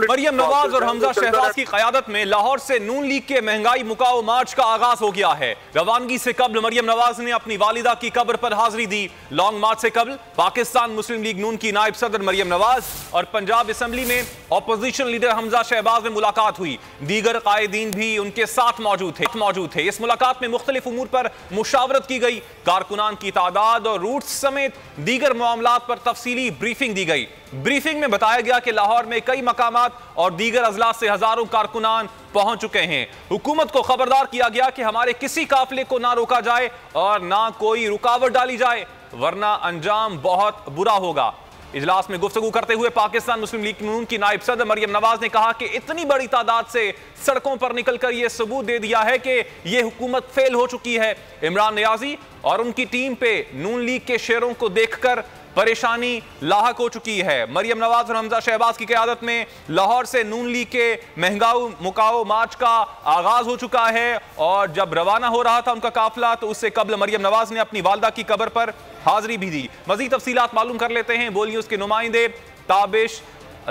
मरियम नवाज और हमजा शहबाज की क़यादत में लाहौर से नून लीग के महंगाई मुकाओ मार्च का आगाज हो गया है। रवानगी से कबल मरियम नवाज ने अपनी वालिदा की कब्र पर हाजिरी दी। लॉन्ग मार्च से कबल पाकिस्तान मुस्लिम लीग नून की नायब सदर मरियम नवाज और पंजाब असम्बली में अपोजिशन लीडर हमजा शहबाज में मुलाकात हुई। दीगर कायदीन भी उनके साथ मौजूद थे। इस मुलाकात में मुख्तलिफ उमूर पर मुशावरत की गई। कारकुनान की तादाद और रूट्स समेत दीगर मामलात पर तफसीली ब्रीफिंग दी गई। ब्रीफिंग में बताया गया कि लाहौर में कई मकामात और दीगर अजलास से हजारों कारकुनान पहुंच चुके हैं। हुकूमत को खबरदार किया गया कि हमारे किसी काफिले को ना रोका जाए और ना कोई रुकावट डाली जाए, वरना अंजाम बहुत बुरा होगा। इजलास में गुफ्तगू करते हुए पाकिस्तान मुस्लिम लीग नून की नायब सदर मरियम नवाज ने कहा कि इतनी बड़ी तादाद से सड़कों पर निकलकर यह सबूत दे दिया है कि यह हुकूमत फेल हो चुकी है। इमरान नियाजी और उनकी टीम पे नून लीग के शेरों को देखकर परेशानी लाहक हो चुकी है। मरियम नवाज और हमजा शहबाज की क़यादत में लाहौर से नून लीग के महंगाई मुकाओ मार्च का आगाज हो चुका है और जब रवाना हो रहा था उनका काफिला तो उससे कबल मरियम नवाज ने अपनी वालदा की कब्र पर हाजिरी भी दी। मजीद तफसीलात मालूम कर लेते हैं बोल न्यूज़ के नुमाइंदे ताबिश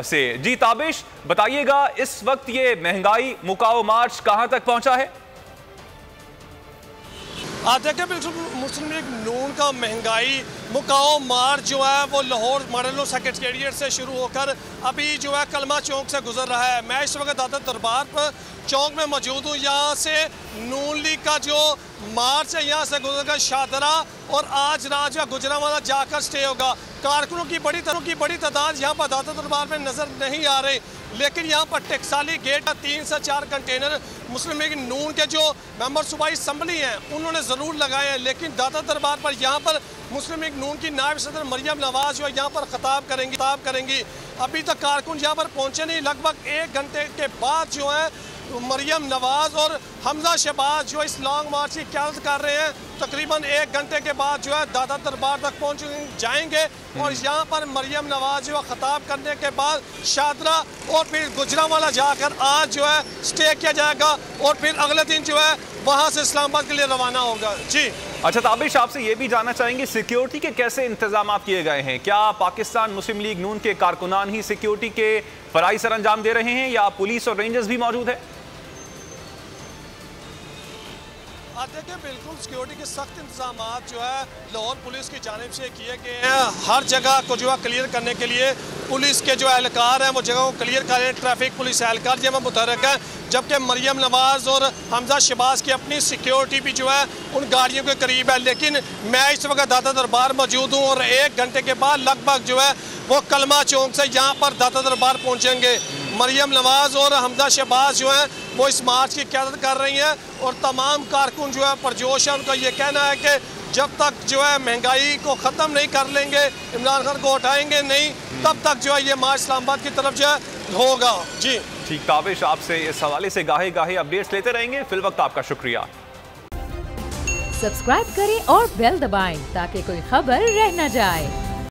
से। जी ताबिश, बताइएगा इस वक्त ये महंगाई मुकाओ मार्च कहां तक पहुंचा है? देखिए, बिल्कुल मुस्लिम लीग नून का महंगाई मुकाओ मार्च जो है वो लाहौर मॉडल लॉ सेक्रेटेरिएट से शुरू होकर अभी जो है कलमा चौक से गुजर रहा है। मैं इस वक्त दादा दरबार पर चौक में मौजूद हूँ। यहाँ से नून लीग का जो मार्च है यहाँ से गुजरकर शादरा और आज रात जो गुजरांवाला जाकर स्टे होगा। कारकुनों की बड़ी तादाद यहाँ पर दादा दरबार में नजर नहीं आ रही, लेकिन यहाँ पर टेक्साली गेट का 3 से 4 कंटेनर मुस्लिम लीग नून के जो मेंबर सूबाई असम्बली हैं उन्होंने ज़रूर लगाए हैं। लेकिन दादा दरबार पर यहाँ पर मुस्लिम लीग नून की नायब सदर मरियम नवाज जो है यहाँ पर खिताब करेंगी। अभी तक कारकुन यहाँ पर पहुँचे नहीं। लगभग 1 घंटे के बाद जो है मरियम नवाज और हमजा शहबाज जो इस लॉन्ग मार्च की क़यादत कर रहे हैं तकरीबन 1 घंटे के बाद जो है दादा दरबार तक पहुंच जाएंगे और यहाँ पर मरियम नवाज जो है खिताब करने के बाद शादरा और फिर गुजरांवाला जाकर आज जो है स्टे किया जाएगा और फिर अगले दिन जो है वहाँ से इस्लामाबाद के लिए रवाना होगा। जी अच्छा ताबिश, आपसे ये भी जानना चाहेंगे सिक्योरिटी के कैसे इंतजाम किए गए हैं? क्या पाकिस्तान मुस्लिम लीग नून के कारकुनान ही सिक्योरिटी के फराई सर अंजाम दे रहे हैं या पुलिस और रेंजर्स भी मौजूद है? देखिए, बिल्कुल सिक्योरिटी के सख्त इंतजाम जो है लाहौर पुलिस की जानिब से किए गए हैं। हर जगह को जो है क्लियर करने के लिए पुलिस के जो एहलकार हैं वो जगह को क्लियर कर रहे हैं। ट्रैफिक पुलिस एहलकार जो है मुतहरक है, जबकि मरियम नवाज और हमजा शहबाज की अपनी सिक्योरिटी भी जो है उन गाड़ियों के करीब है। लेकिन मैं इस वक्त दादा दरबार मौजूद हूँ और 1 घंटे के बाद लगभग जो है वो कलमा चौक से यहाँ पर दादा दरबार पहुँचेंगे। मरियम नवाज और हमजा शहबाज जो है वो इस मार्च की क़यादत कर रही हैं और तमाम कारकुन जो है परजोश है। उनका ये कहना है कि जब तक जो है महंगाई को ख़त्म नहीं कर लेंगे, इमरान खान को हटाएंगे नहीं, तब तक जो है ये मार्च इस्लामाबाद की तरफ जो है होगा। जी ठीक ताबिश, आपसे इस हवाले से गाहे गाहे अपडेट्स लेते रहेंगे। फिल वक्त आपका शुक्रिया। सब्सक्राइब करें और बेल दबाएं ताकि कोई खबर रह न जाए।